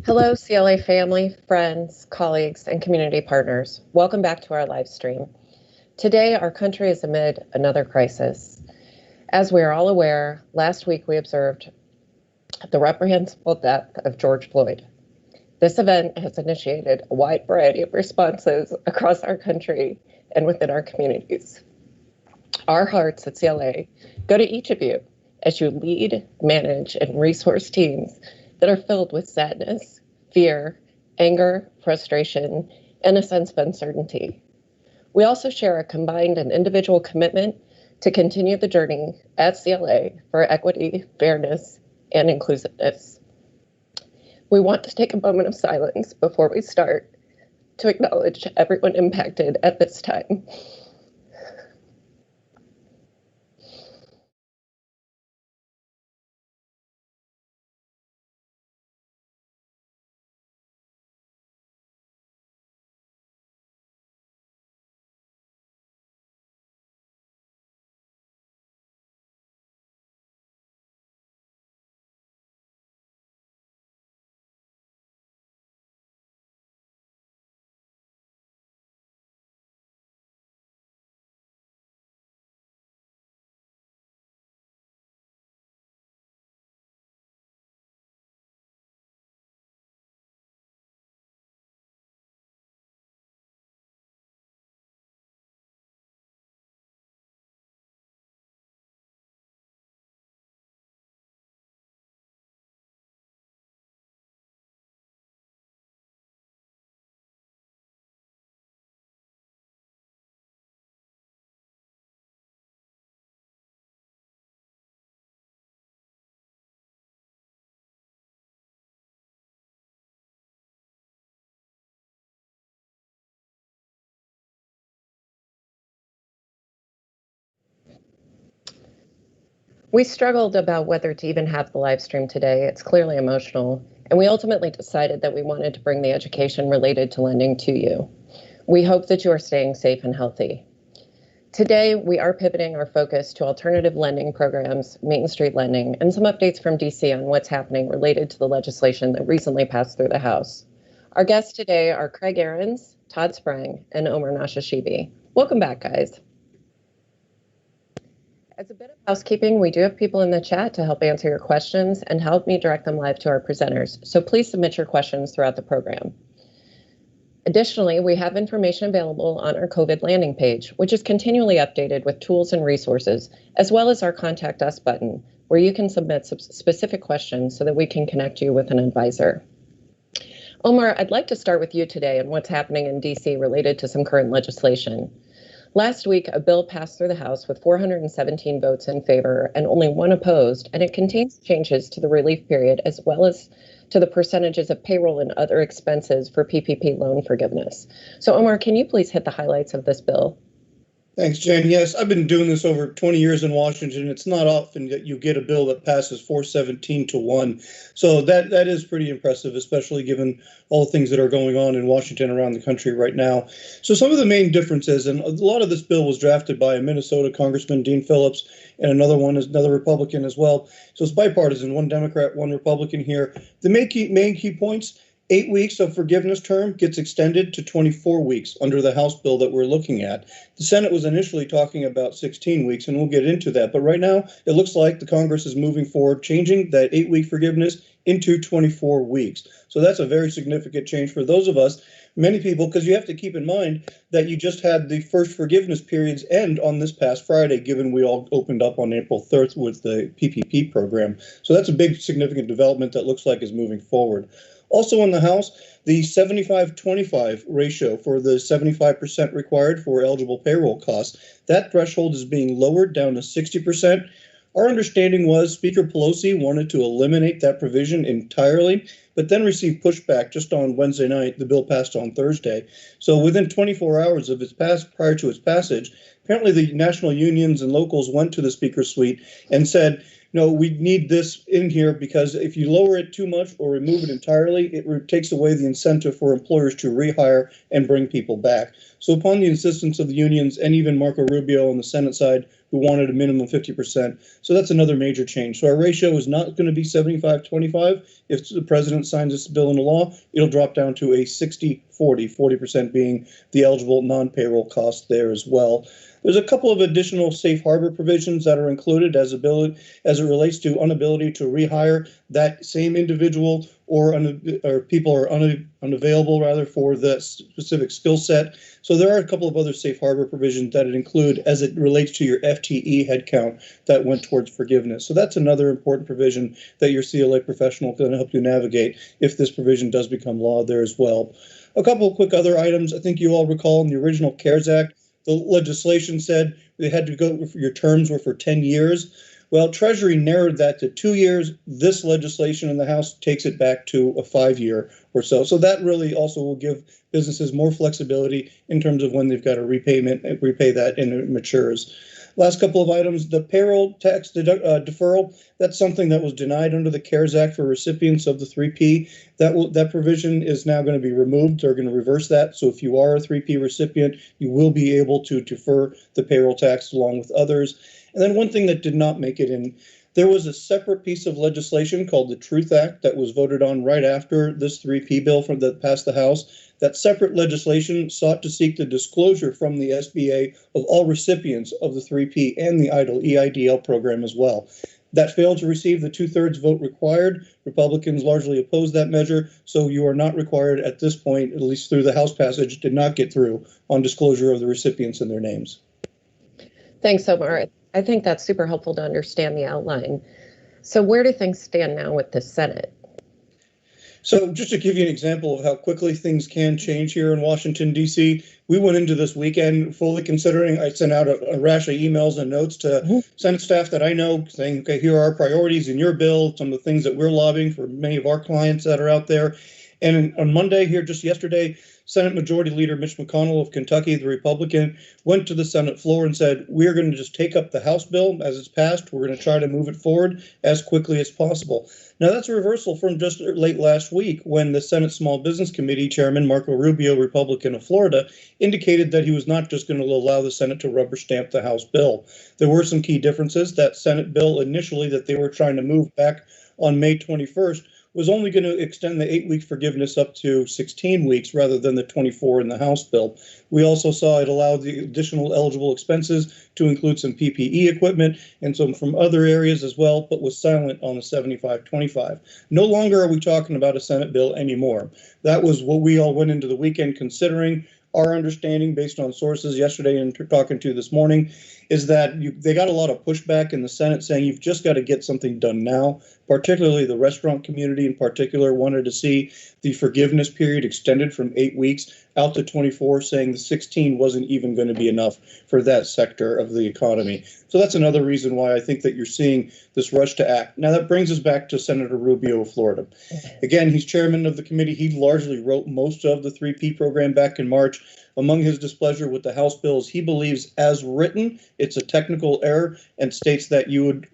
Hello, CLA family, friends, colleagues, and community partners. Welcome back to our live stream. Today, our country is amid another crisis. As we are all aware, last week we observed the reprehensible death of George Floyd. This event has initiated a wide variety of responses across our country and within our communities. Our hearts at CLA go to each of you as you lead, manage, and resource teams that are filled with sadness, fear, anger, frustration, and a sense of uncertainty. We also share a combined and individual commitment to continue the journey at CLA for equity, fairness, and inclusiveness. We want to take a moment of silence before we start to acknowledge everyone impacted at this time. We struggled about whether to even have the live stream today. It's clearly emotional, and we ultimately decided that we wanted to bring the education related to lending to you. We hope that you are staying safe and healthy. Today, we are pivoting our focus to alternative lending programs, Main Street lending, and some updates from DC on what's happening related to the legislation that recently passed through the House. Our guests today are Craig Ahrens, Todd Sprang, and Omar Nashashibi. Welcome back, guys. As a bit of housekeeping, we do have people in the chat to help answer your questions and help me direct them live to our presenters. So please submit your questions throughout the program. Additionally, we have information available on our COVID landing page, which is continually updated with tools and resources, as well as our Contact Us button, where you can submit specific questions so that we can connect you with an advisor. Omar, I'd like to start with you today on what's happening in DC related to some current legislation. Last week, a bill passed through the House with 417 votes in favor and only one opposed, and it contains changes to the relief period as well as to the percentages of payroll and other expenses for PPP loan forgiveness. So, Omar, can you please hit the highlights of this bill? Thanks, Jen. Yes, I've been doing this over 20 years in Washington. It's not often that you get a bill that passes 417 to 1. So that is pretty impressive, especially given all the things that are going on in Washington around the country right now. So some of the main differences, and a lot of this bill was drafted by a Minnesota Congressman, Dean Phillips, and another Republican as well. So it's bipartisan, one Democrat, one Republican here. The main key points: 8 weeks of forgiveness term gets extended to 24 weeks under the House bill that we're looking at. The Senate was initially talking about 16 weeks, and we'll get into that. But right now, it looks like the Congress is moving forward, changing that 8-week forgiveness into 24 weeks. So that's a very significant change for those of us, many people, because you have to keep in mind that you just had the first forgiveness periods end on this past Friday, given we all opened up on April 3rd with the PPP program. So that's a big significant development that looks like is moving forward. Also in the House, the 75-25 ratio for the 75% required for eligible payroll costs, that threshold is being lowered down to 60%. Our understanding was Speaker Pelosi wanted to eliminate that provision entirely, but then received pushback just on Wednesday night. The bill passed on Thursday. So within 24 hours of prior to its passage, apparently the national unions and locals went to the Speaker's suite and said, no, we need this in here because if you lower it too much or remove it entirely, it takes away the incentive for employers to rehire and bring people back. So upon the insistence of the unions and even Marco Rubio on the Senate side who wanted a minimum 50%. So that's another major change. So our ratio is not going to be 75-25. If the president signs this bill into law, it'll drop down to a 60-40, 40% being the eligible non-payroll cost there as well. There's a couple of additional safe harbor provisions that are included as it relates to inability to rehire that same individual or people are unavailable rather for the specific skill set. So there are a couple of other safe harbor provisions that it include as it relates to your FTE headcount that went towards forgiveness. So that's another important provision that your CLA professional can help you navigate if this provision does become law there as well. A couple of quick other items. I think you all recall in the original CARES Act, the legislation said they had to go, your terms were for 10 years. Well, Treasury narrowed that to 2 years. This legislation in the House takes it back to a 5-year or so. So that really also will give businesses more flexibility in terms of when they've got a repay that and it matures. Last couple of items, the payroll tax deferral, that's something that was denied under the CARES Act for recipients of the 3P. That provision is now going to be removed. They're going to reverse that. So if you are a 3P recipient, you will be able to defer the payroll tax along with others. And then one thing that did not make it in, there was a separate piece of legislation called the Truth Act that was voted on right after this 3P bill that passed the House. That separate legislation sought to seek the disclosure from the SBA of all recipients of the 3P and the EIDL program as well. That failed to receive the 2/3 vote required. Republicans largely opposed that measure, so you are not required at this point, at least through the House passage, did not get through on disclosure of the recipients and their names. Thanks, Omar. I think that's super helpful to understand the outline. So where do things stand now with the Senate? So just to give you an example of how quickly things can change here in Washington, D.C., we went into this weekend fully considering. I sent out a rash of emails and notes to Senate staff that I know saying, okay, here are our priorities in your bill, some of the things that we're lobbying for many of our clients that are out there. And on Monday here, just yesterday, Senate Majority Leader Mitch McConnell of Kentucky, the Republican, went to the Senate floor and said, we're going to just take up the House bill as it's passed. We're going to try to move it forward as quickly as possible. Now, that's a reversal from just late last week when the Senate Small Business Committee Chairman Marco Rubio, Republican of Florida, indicated that he was not just going to allow the Senate to rubber stamp the House bill. There were some key differences. That Senate bill initially that they were trying to move back on May 21st was only going to extend the 8-week forgiveness up to 16 weeks rather than the 24 in the House bill. We also saw it allowed the additional eligible expenses to include some PPE equipment and some from other areas as well, but was silent on the 75-25. No longer are we talking about a Senate bill anymore. That was what we all went into the weekend considering. Our understanding, based on sources yesterday and talking to this morning, is that they got a lot of pushback in the Senate saying you've just got to get something done now. Particularly the restaurant community in particular wanted to see the forgiveness period extended from 8 weeks out to 24, saying the 16 wasn't even going to be enough for that sector of the economy. So that's another reason why I think that you're seeing this rush to act. Now that brings us back to Senator Rubio of Florida. Again, he's chairman of the committee. He largely wrote most of the 3P program back in March. Among his displeasure with the House bills, he believes as written, it's a technical error and states that you'd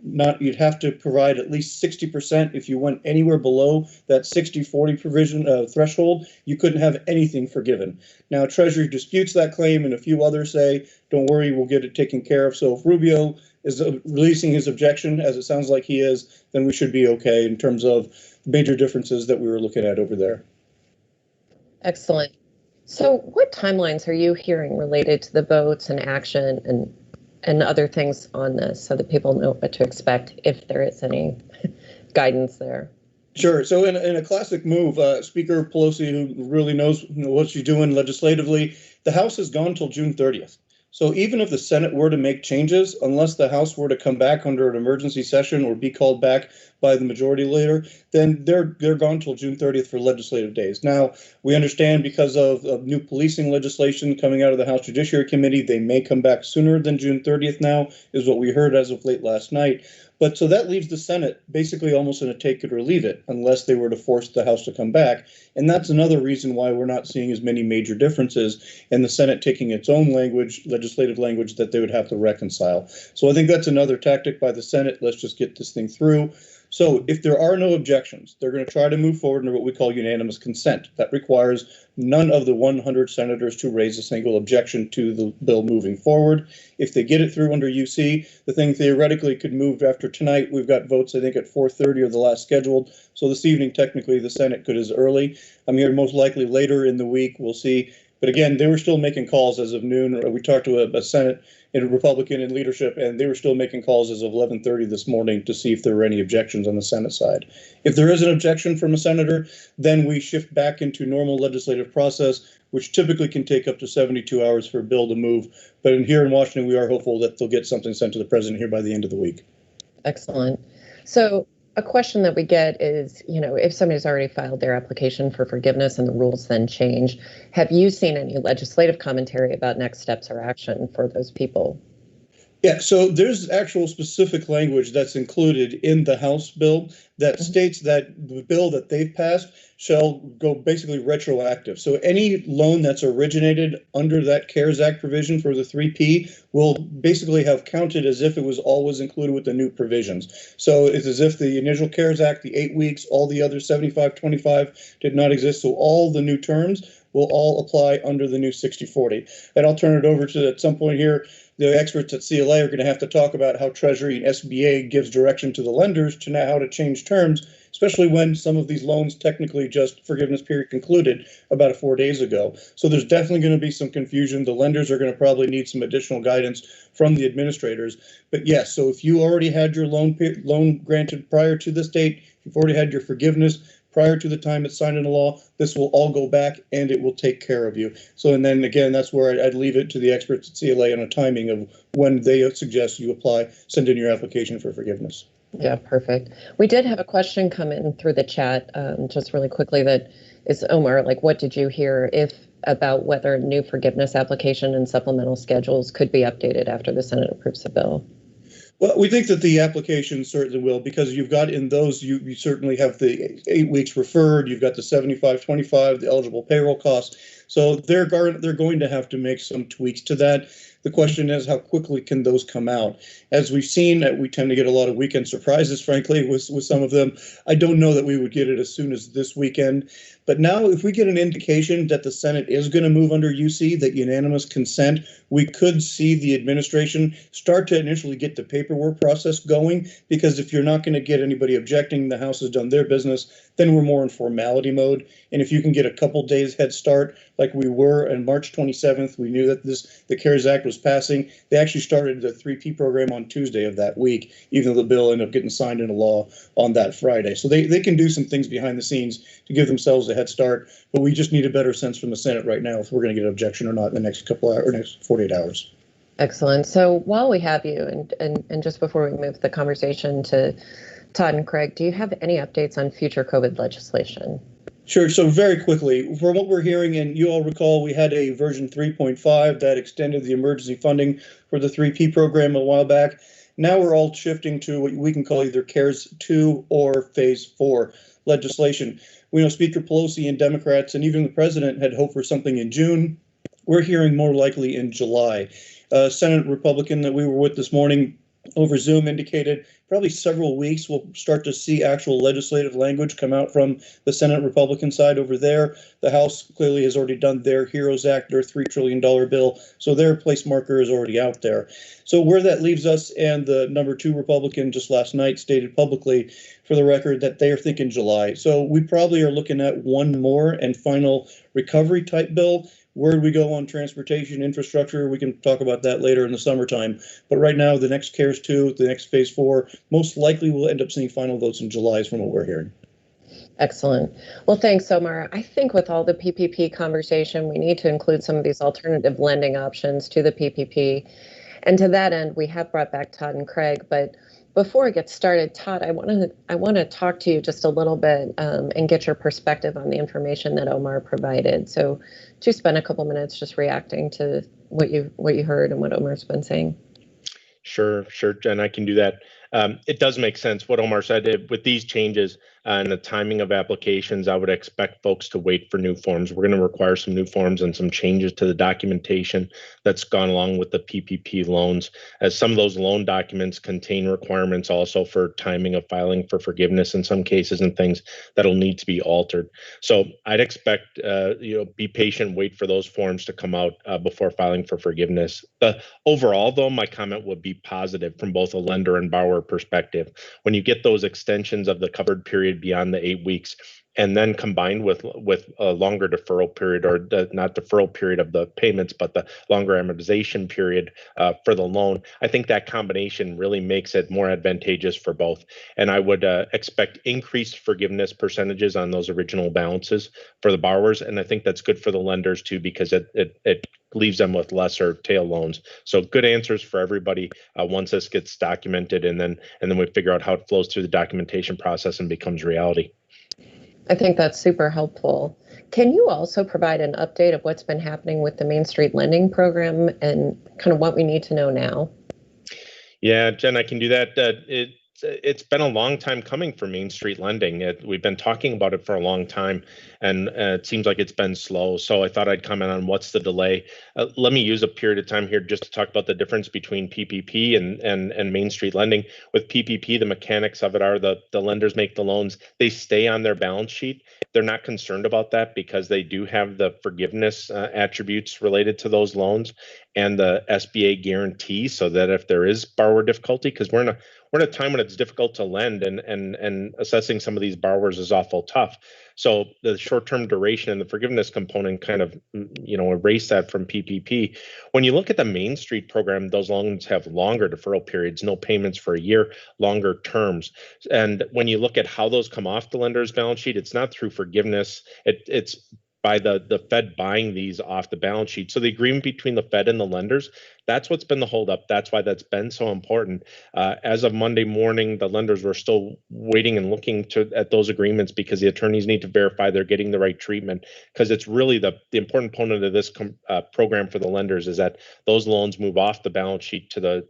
have to provide at least 60%. If you went anywhere below that 60-40 provision threshold, you couldn't have anything forgiven. Now, Treasury disputes that claim and a few others say, don't worry, we'll get it taken care of. So if Rubio is releasing his objection, as it sounds like he is, then we should be okay in terms of major differences that we were looking at over there. Excellent. So what timelines are you hearing related to the votes and action and other things on this so that people know what to expect if there is any guidance there? Sure. So in a classic move, Speaker Pelosi, who really knows what she's doing legislatively, the House has gone till June 30th. So even if the Senate were to make changes, unless the House were to come back under an emergency session or be called back by the majority leader, then they're gone till June 30th for legislative days. Now, we understand because of new policing legislation coming out of the House Judiciary Committee, they may come back sooner than June 30th now, is what we heard as of late last night. But so that leaves the Senate basically almost in a take it or leave it, unless they were to force the House to come back. And that's another reason why we're not seeing as many major differences in the Senate taking its own language, legislative language, that they would have to reconcile. So I think that's another tactic by the Senate. Let's just get this thing through. So if there are no objections, they're going to try to move forward under what we call unanimous consent. That requires none of the 100 senators to raise a single objection to the bill moving forward. If they get it through under UC, the thing theoretically could move after tonight. We've got votes, I think, at 4:30 or the last scheduled. So this evening, technically, the Senate could as early. I'm here most likely later in the week. We'll see. But again, they were still making calls as of noon. We talked to a Senate and a Republican in leadership, and they were still making calls as of 11:30 this morning to see if there were any objections on the Senate side. If there is an objection from a senator, then we shift back into normal legislative process, which typically can take up to 72 hours for a bill to move. But here in Washington, we are hopeful that they'll get something sent to the president here by the end of the week. Excellent. So a question that we get is, if somebody's already filed their application for forgiveness and the rules then change, have you seen any legislative commentary about next steps or action for those people? Yeah, so there's actual specific language that's included in the House bill that states that the bill that they've passed shall go basically retroactive. So any loan that's originated under that CARES Act provision for the 3P will basically have counted as if it was always included with the new provisions. So it's as if the initial CARES Act, the 8 weeks, all the other 75-25 did not exist. So all the new terms will all apply under the new 60-40. And I'll turn it over to, at some point here, the experts at CLA are going to have to talk about how Treasury and SBA gives direction to the lenders to know how to change terms, especially when some of these loans technically just forgiveness period concluded about 4 days ago. So there's definitely going to be some confusion. The lenders are going to probably need some additional guidance from the administrators. But yes, so if you already had your loan granted prior to this date, if you've already had your forgiveness prior to the time it's signed into law, this will all go back and it will take care of you. So, and then again, that's where I'd leave it to the experts at CLA on a timing of when they suggest you apply, send in your application for forgiveness. Yeah, perfect. We did have a question come in through the chat, just really quickly, that is, Omar, like, what did you hear about whether new forgiveness application and supplemental schedules could be updated after the Senate approves the bill? Well, we think that the application certainly will, because you've got in those, you certainly have the 8 weeks referred, you've got the 75-25, the eligible payroll costs. So they're going to have to make some tweaks to that. The question is, how quickly can those come out? As we've seen, we tend to get a lot of weekend surprises, frankly, with some of them. I don't know that we would get it as soon as this weekend. But now, if we get an indication that the Senate is going to move under UC, that unanimous consent, we could see the administration start to initially get the paperwork process going. Because if you're not going to get anybody objecting, the House has done their business, then we're more in formality mode. And if you can get a couple days head start, like we were on March 27th, we knew that the CARES Act was passing. They actually started the 3P program on Tuesday of that week, even though the bill ended up getting signed into law on that Friday. So they can do some things behind the scenes to give themselves a head start, but we just need a better sense from the Senate right now if we're going to get an objection or not in the next couple hours or next 48 hours. Excellent. So while we have you, and just before we move the conversation to Todd and Craig, do you have any updates on future COVID legislation? Sure. So very quickly, from what we're hearing, and you all recall, we had a version 3.5 that extended the emergency funding for the 3P program a while back. Now we're all shifting to what we can call either CARES 2 or Phase 4 legislation. We know Speaker Pelosi and Democrats and even the president had hoped for something in June. We're hearing more likely in July. Senate Republican that we were with this morning over Zoom indicated probably several weeks we'll start to see actual legislative language come out from the Senate Republican side over there. The House clearly has already done their HEROES Act, their $3 trillion bill, so their place marker is already out there. So where that leaves us, and the number 2 Republican just last night stated publicly for the record that they are thinking July. So we probably are looking at one more and final recovery type bill. Where do we go on transportation infrastructure? We can talk about that later in the summertime. But right now, the next CARES 2, the next Phase 4, most likely we'll end up seeing final votes in July from what we're hearing. Excellent. Well, thanks, Omar. I think with all the PPP conversation, we need to include some of these alternative lending options to the PPP. And to that end, we have brought back Todd and Craig. But before we get started, Todd, I want to talk to you just a little bit and get your perspective on the information that Omar provided. So, to spend a couple minutes just reacting to what you heard and what Omar's been saying. Sure, Jen, I can do that. It does make sense what Omar said with these changes. and the timing of applications, I would expect folks to wait for new forms. We're going to require some new forms and some changes to the documentation that's gone along with the PPP loans, as some of those loan documents contain requirements also for timing of filing for forgiveness in some cases and things that'll need to be altered. So I'd expect, be patient, wait for those forms to come out before filing for forgiveness. Overall, though, my comment would be positive from both a lender and borrower perspective. When you get those extensions of the covered period beyond the 8 weeks, and then combined with a longer deferral period, or not deferral period of the payments, but the longer amortization period for the loan, I think that combination really makes it more advantageous for both. And I would expect increased forgiveness percentages on those original balances for the borrowers, and I think that's good for the lenders too, because it leaves them with lesser tail loans. So good answers for everybody once this gets documented, and then we figure out how it flows through the documentation process and becomes reality. I think that's super helpful. Can you also provide an update of what's been happening with the Main Street Lending Program and kind of what we need to know now? Yeah, Jen, I can do that. It's been a long time coming for Main Street Lending. We've been talking about it for a long time, and it seems like it's been slow. So I thought I'd comment on what's the delay. Let me use a period of time here just to talk about the difference between PPP and Main Street Lending. With PPP, the mechanics of it are the lenders make the loans. They stay on their balance sheet. They're not concerned about that because they do have the forgiveness attributes related to those loans and the SBA guarantee, so that if there is borrower difficulty, because we're in a time when it's difficult to lend, and assessing some of these borrowers is awful tough. So the short-term duration and the forgiveness component kind of erase that from PPP. When you look at the Main Street program, those loans have longer deferral periods, no payments for a year, longer terms. And when you look at how those come off the lender's balance sheet, it's not through forgiveness. It's by the Fed buying these off the balance sheet. So the agreement between the Fed and the lenders, that's what's been the holdup. That's why that's been so important. As of Monday morning, the lenders were still waiting and looking at those agreements because the attorneys need to verify they're getting the right treatment, because it's really the important component of this program for the lenders is that those loans move off the balance sheet to the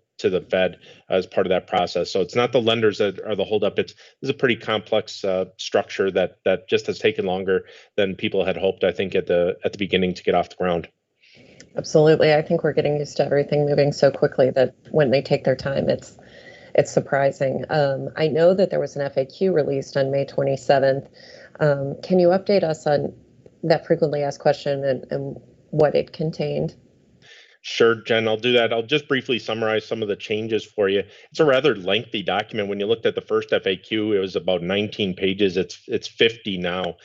Fed as part of that process. So it's not the lenders that are the holdup. This is a pretty complex structure that just has taken longer than people had hoped, I think, at the beginning to get off the ground. Absolutely. I think we're getting used to everything moving so quickly that when they take their time, it's surprising. I know that there was an FAQ released on May 27th. Can you update us on that frequently asked question and what it contained? Sure, Jen, I'll do that. I'll just briefly summarize some of the changes for you. It's a rather lengthy document. When you looked at the first FAQ, it was about 19 pages. It's 50 now.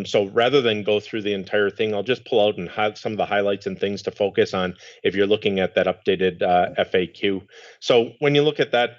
So rather than go through the entire thing, I'll just pull out and have some of the highlights and things to focus on if you're looking at that updated FAQ. So when you look at that,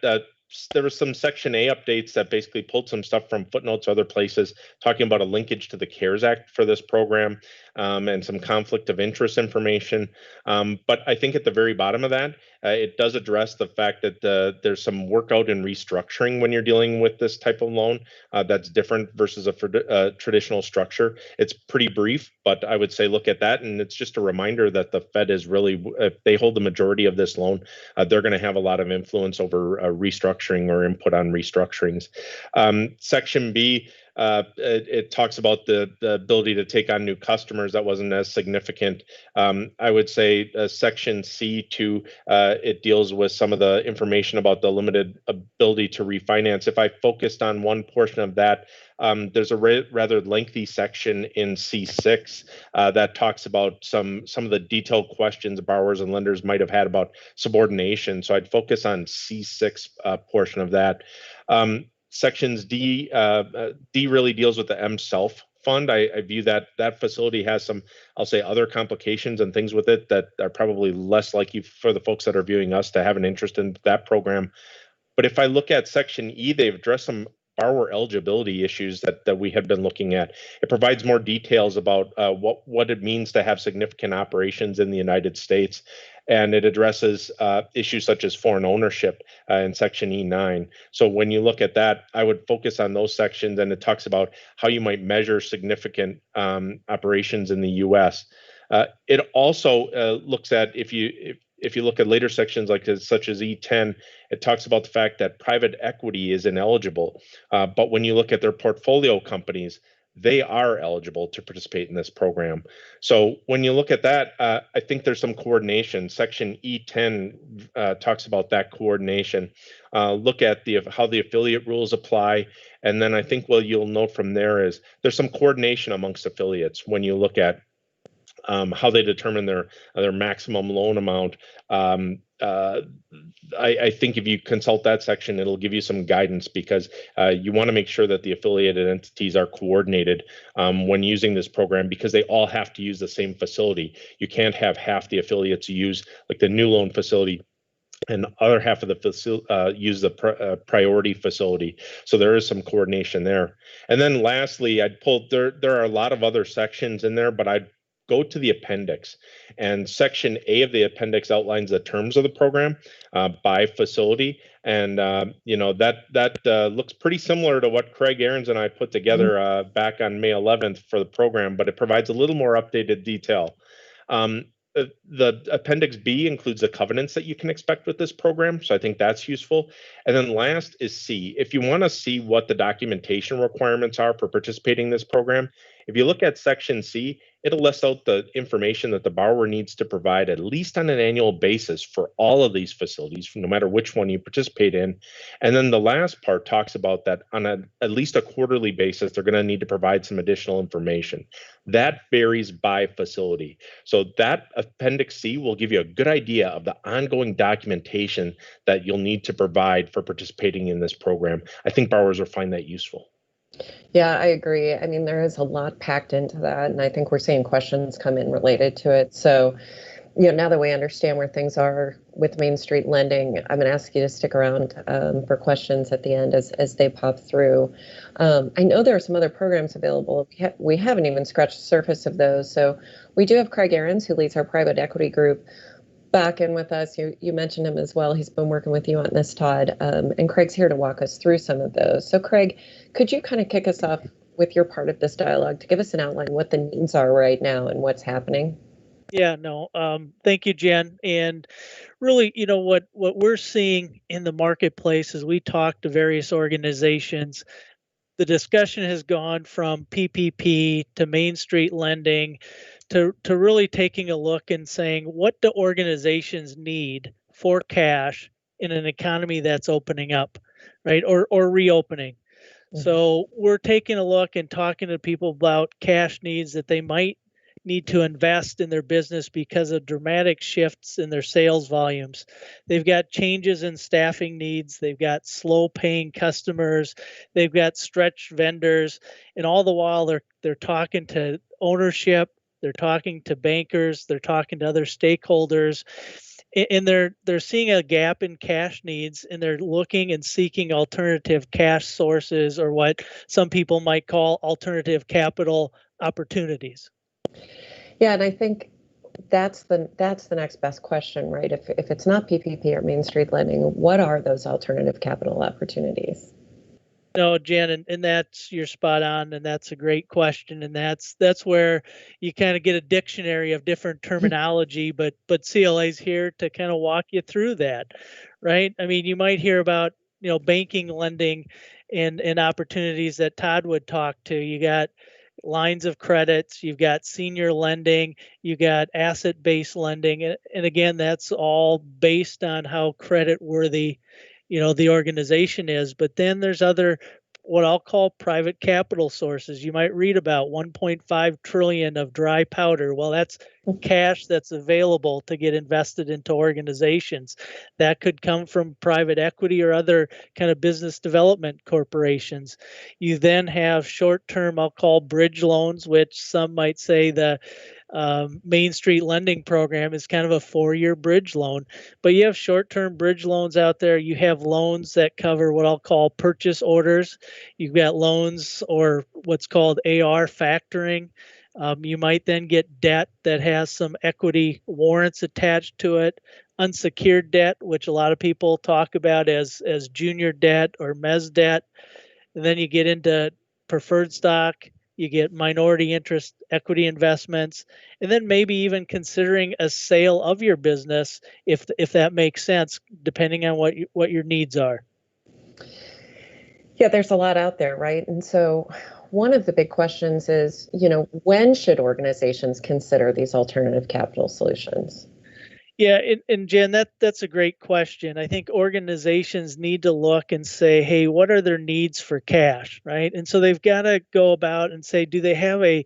there was some Section A updates that basically pulled some stuff from footnotes, other places, talking about a linkage to the CARES Act for this program, and some conflict of interest information. But I think at the very bottom of that, it does address the fact that there's some workout and restructuring when you're dealing with this type of loan that's different versus a traditional structure. It's pretty brief, but I would say look at that. And it's just a reminder that the Fed is really, if they hold the majority of this loan, they're going to have a lot of influence over restructuring or input on restructurings. Section B, it talks about the ability to take on new customers. That wasn't as significant. I would say Section C too, it deals with some of the information about the limited ability to refinance. If I focused on one portion of that, there's a rather lengthy section in C6 that talks about some of the detailed questions borrowers and lenders might have had about subordination. So I'd focus on C6 portion of that. Sections D really deals with the MSelf fund. I view that facility has some, I'll say, other complications and things with it that are probably less likely for the folks that are viewing us to have an interest in that program. But if I look at Section E, they've addressed some borrower eligibility issues that we have been looking at. It provides more details about what it means to have significant operations in the United States. And it addresses issues such as foreign ownership in Section E9. So when you look at that, I would focus on those sections, and it talks about how you might measure significant operations in the U.S. It also looks at if if you look at later sections such as E10, it talks about the fact that private equity is ineligible. But when you look at their portfolio companies, they are eligible to participate in this program. So when you look at that, I think there's some coordination. Section E10 talks about that coordination. Look at how the affiliate rules apply. And then I think what you'll note from there is there's some coordination amongst affiliates when you look at how they determine their maximum loan amount. I think if you consult that section, it'll give you some guidance, because you want to make sure that the affiliated entities are coordinated when using this program, because they all have to use the same facility. You can't have half the affiliates use like the new loan facility and other half of the facility use the priority facility. So there is some coordination there. And then lastly, I'd pull there are a lot of other sections in there, but I'd go to the appendix, and section A of the appendix outlines the terms of the program by facility. And that looks pretty similar to what Craig Ahrens and I put together back on May 11th for the program, but it provides a little more updated detail. The appendix B includes the covenants that you can expect with this program, so I think that's useful. And then last is C. If you want to see what the documentation requirements are for participating in this program, if you look at section C, it'll list out the information that the borrower needs to provide at least on an annual basis for all of these facilities, no matter which one you participate in. And then the last part talks about that on at least a quarterly basis, they're going to need to provide some additional information. That varies by facility. So that Appendix C will give you a good idea of the ongoing documentation that you'll need to provide for participating in this program. I think borrowers will find that useful. Yeah, I agree. I mean, there is a lot packed into that, and I think we're seeing questions come in related to it. So, now that we understand where things are with Main Street lending, I'm going to ask you to stick around for questions at the end as they pop through. I know there are some other programs available. We haven't even scratched the surface of those. So we do have Craig Ahrens, who leads our private equity group, back in with us. You mentioned him as well. He's been working with you on this, Todd. And Craig's here to walk us through some of those. So Craig, could you kind of kick us off with your part of this dialogue to give us an outline what the needs are right now and what's happening? Yeah, no, thank you, Jen. And really, what we're seeing in the marketplace as we talk to various organizations, the discussion has gone from PPP to Main Street lending to really taking a look and saying, what do organizations need for cash in an economy that's opening up, right? Or reopening. So we're taking a look and talking to people about cash needs that they might need to invest in their business because of dramatic shifts in their sales volumes. They've got changes in staffing needs. They've got slow paying customers. They've got stretched vendors. And all the while they're talking to ownership. They're talking to bankers. They're talking to other stakeholders. And they're seeing a gap in cash needs, and they're looking and seeking alternative cash sources, or what some people might call alternative capital opportunities. Yeah, and I think that's the next best question, right? If it's not PPP or Main Street lending, what are those alternative capital opportunities? No, Jen, and you're spot on, and that's a great question, and that's where you kind of get a dictionary of different terminology, but CLA's here to kind of walk you through that, right? I mean, you might hear about banking, lending, and opportunities that Todd would talk to. You got lines of credits, you've got senior lending, you got asset-based lending, and again, that's all based on how credit worthy the organization is. But then there's other, what I'll call private capital sources. You might read about 1.5 trillion of dry powder. Well, that's cash that's available to get invested into organizations. That could come from private equity or other kind of business development corporations. You then have short-term, I'll call bridge loans, which some might say the Main Street lending program is kind of a 4-year bridge loan, but you have short-term bridge loans out there. You have loans that cover what I'll call purchase orders. You've got loans or what's called AR factoring. You might then get debt that has some equity warrants attached to it, unsecured debt, which a lot of people talk about as junior debt or mezz debt. And then you get into preferred stock, you get minority interest equity investments, and then maybe even considering a sale of your business if that makes sense, depending on what your needs are. Yeah, there's a lot out there, right? And so one of the big questions is, when should organizations consider these alternative capital solutions? Yeah, and Jen, that's a great question. I think organizations need to look and say, hey, what are their needs for cash, right? And so they've got to go about and say, do they have a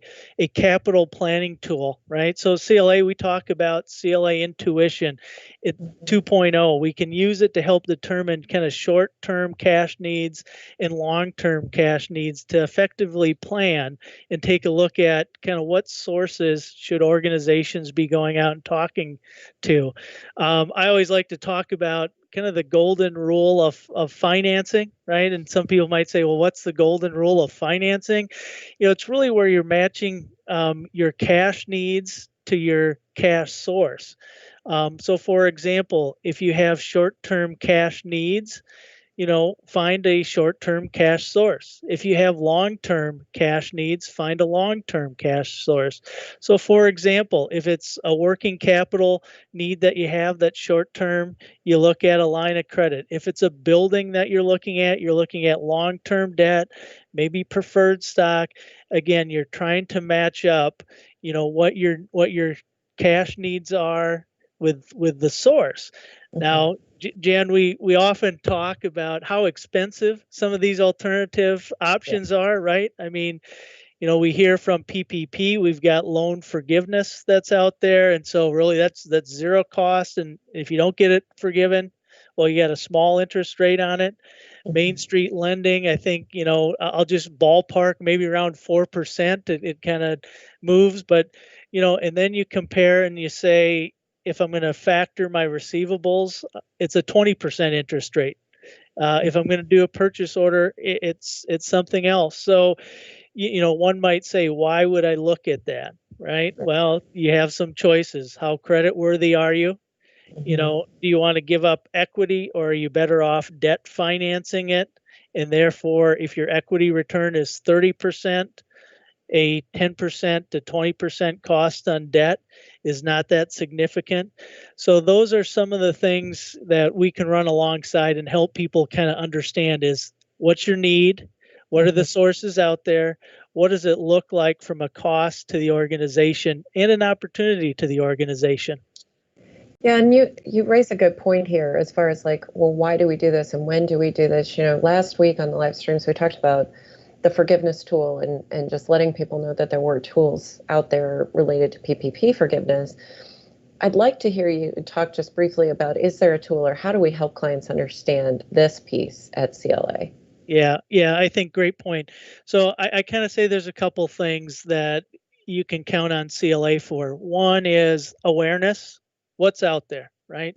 capital planning tool, right? So CLA, we talk about CLA Intuition at 2.0. We can use it to help determine kind of short-term cash needs and long-term cash needs to effectively plan and take a look at kind of what sources should organizations be going out and talking to. I always like to talk about kind of the golden rule of financing, right? And some people might say, well, what's the golden rule of financing? It's really where you're matching your cash needs to your cash source. So for example, if you have short-term cash needs, find a short-term cash source. If you have long-term cash needs, find a long-term cash source. So for example, if it's a working capital need that you have that's short-term, you look at a line of credit. If it's a building that you're looking at long-term debt, maybe preferred stock. Again, you're trying to match up, what your cash needs are with the source. Now, Jan, we often talk about how expensive some of these alternative options are, right? I mean, we hear from PPP, we've got loan forgiveness that's out there. And so really that's zero cost. And if you don't get it forgiven, well, you got a small interest rate on it. Main Street lending, I think, I'll just ballpark maybe around 4%. It kind of moves, but, and then you compare and you say, if I'm going to factor my receivables, it's a 20% interest rate. If I'm going to do a purchase order, it's something else. So, one might say, why would I look at that? Right. Well, you have some choices. How credit worthy are you? Do you want to give up equity, or are you better off debt financing it? And therefore, if your equity return is 30%, a 10% to 20% cost on debt is not that significant. So those are some of the things that we can run alongside and help people kind of understand is what's your need? What are the sources out there? What does it look like from a cost to the organization and an opportunity to the organization? Yeah, and you raise a good point here as far as like, well, why do we do this and when do we do this? Last week on the live streams, we talked about the forgiveness tool and just letting people know that there were tools out there related to PPP forgiveness. I'd like to hear you talk just briefly about, is there a tool or how do we help clients understand this piece at CLA? Yeah, I think great point. So I kind of say there's a couple things that you can count on CLA for. One is awareness, what's out there, right?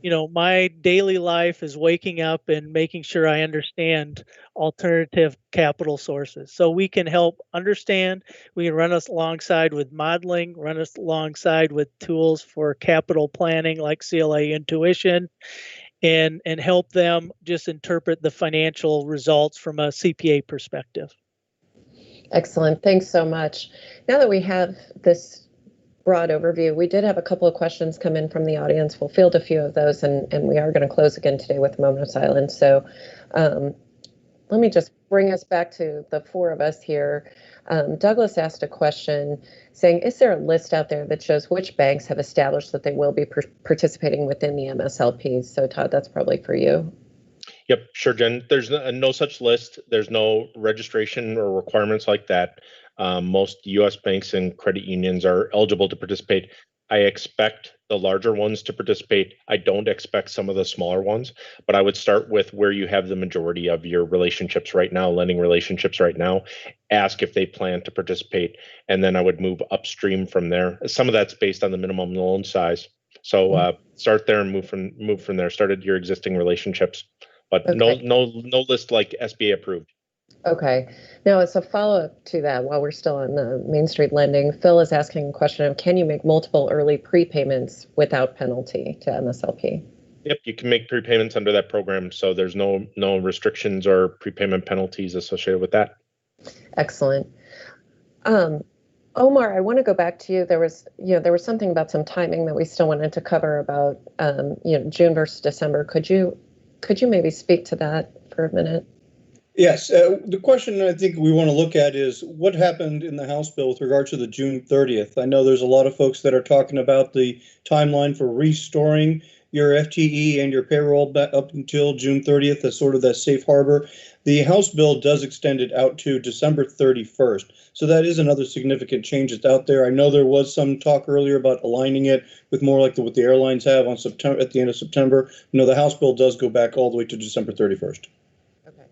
My daily life is waking up and making sure I understand alternative capital sources. So we can help understand, we can run us alongside with modeling, run us alongside with tools for capital planning like CLA Intuition, and help them just interpret the financial results from a CPA perspective. Excellent. Thanks so much. Now that we have this broad overview, we did have a couple of questions come in from the audience. We'll field a few of those, and we are going to close again today with a moment of silence. So let me just bring us back to the four of us here. Douglas asked a question saying, is there a list out there that shows which banks have established that they will be participating within the MSLPs? So Todd, that's probably for you. Yep, sure, Jen. There's no such list. There's no registration or requirements like that. Most U.S. banks and credit unions are eligible to participate. I expect the larger ones to participate. I don't expect some of the smaller ones, but I would start with where you have the majority of your relationships right now, lending relationships right now. Ask if they plan to participate, and then I would move upstream from there. Some of that's based on the minimum loan size. So start there and move from there. Start at your existing relationships, but okay. No list like SBA approved. Okay. Now, as a follow-up to that, while we're still on the Main Street lending, Phil is asking a question of, can you make multiple early prepayments without penalty to MSLP? Yep, you can make prepayments under that program, so there's no restrictions or prepayment penalties associated with that. Excellent. Um, Omar, I want to go back to you. There was something about some timing that we still wanted to cover about, June versus December. Could you maybe speak to that for a minute? Yes, the question I think we want to look at is what happened in the House bill with regard to the June 30th. I know there's a lot of folks that are talking about the timeline for restoring your FTE and your payroll up until June 30th as sort of that safe harbor. The House bill does extend it out to December 31st. So that is another significant change that's out there. I know there was some talk earlier about aligning it with more like what the airlines have on September at the end of September. The House bill does go back all the way to December 31st. Okay.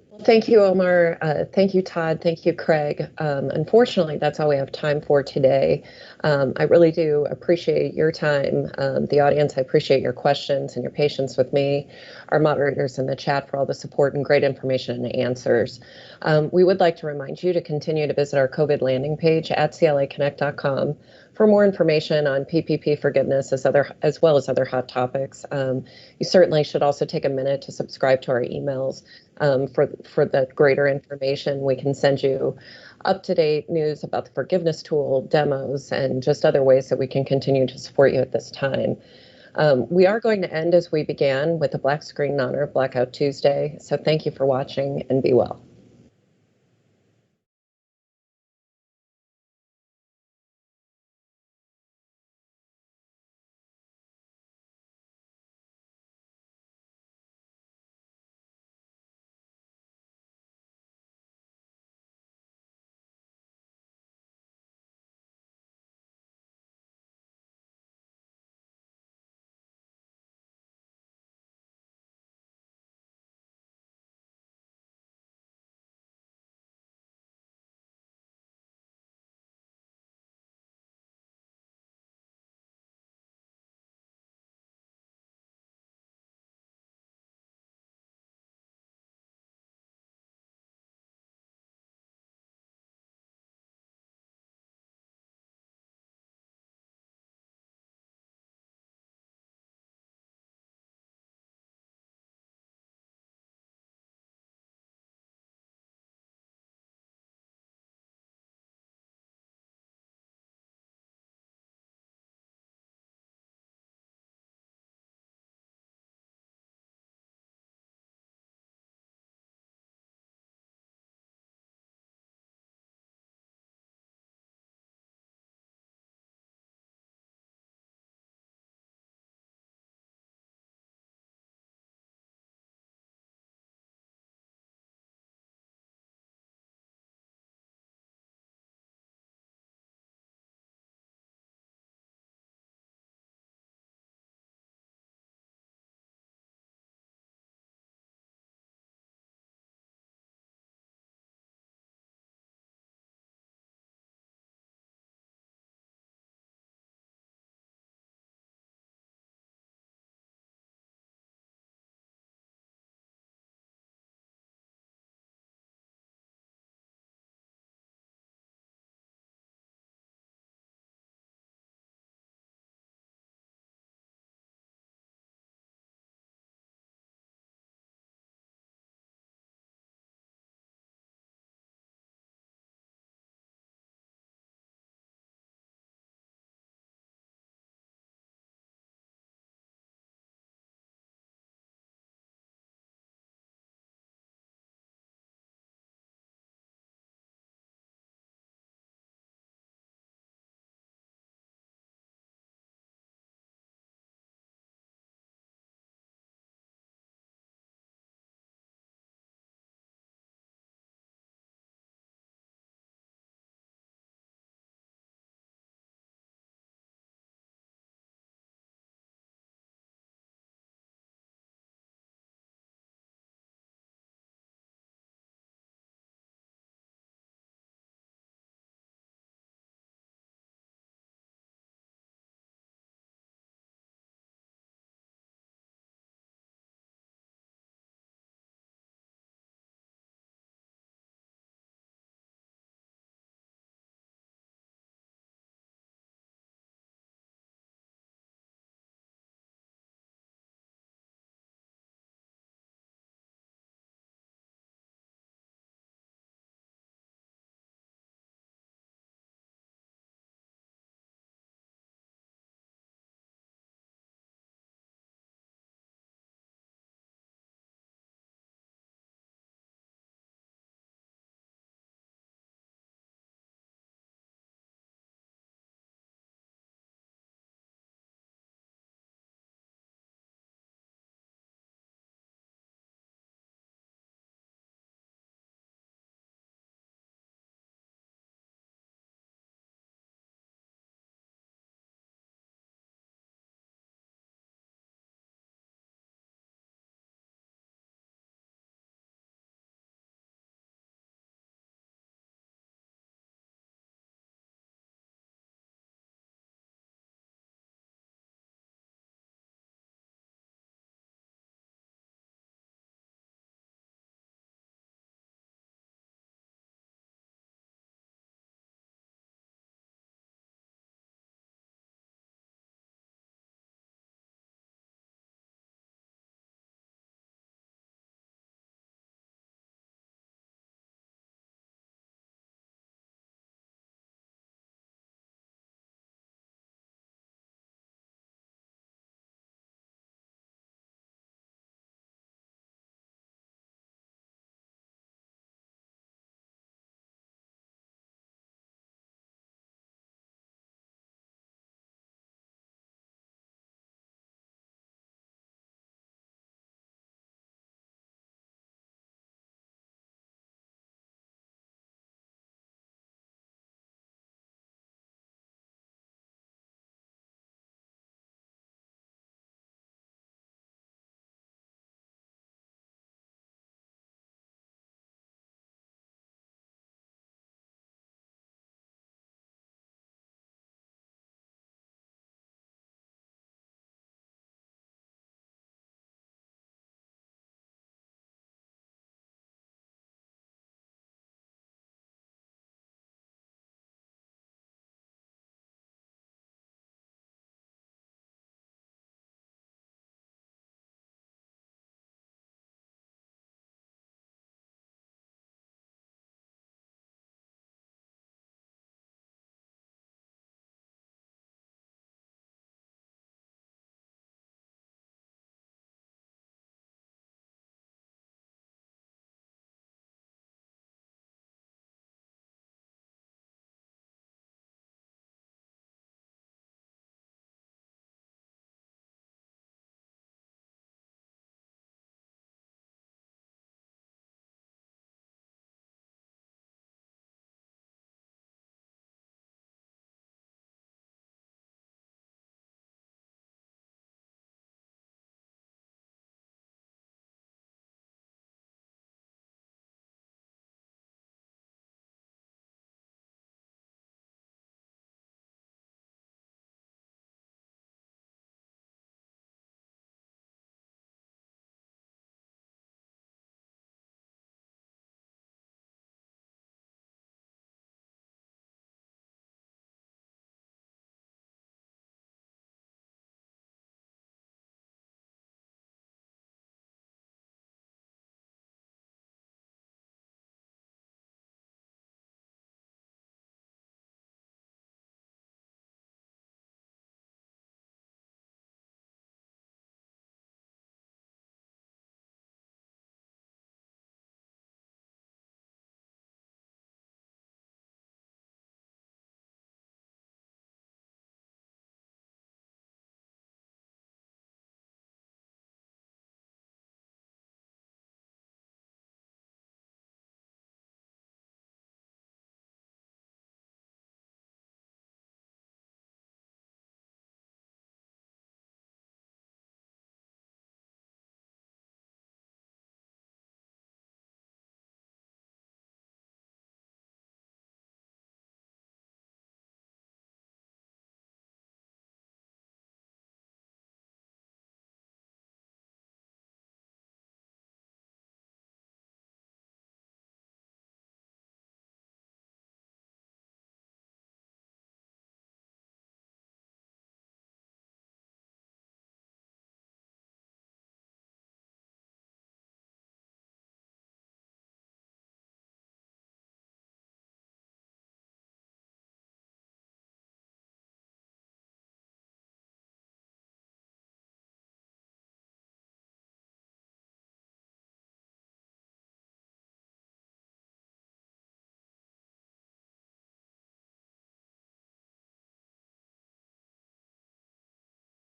Well, thank you, Omar. Thank you, Todd. Thank you, Craig. Unfortunately, that's all we have time for today. I really do appreciate your time. The audience, I appreciate your questions and your patience with me, our moderators in the chat for all the support and great information and answers. We would like to remind you to continue to visit our COVID landing page at claconnect.com for more information on PPP forgiveness as well as other hot topics. You certainly should also take a minute to subscribe to our emails for the greater information. We can send you up-to-date news about the forgiveness tool, demos, and just other ways that we can continue to support you at this time. We are going to end as we began with a black screen in honor of Blackout Tuesday. So thank you for watching and be well.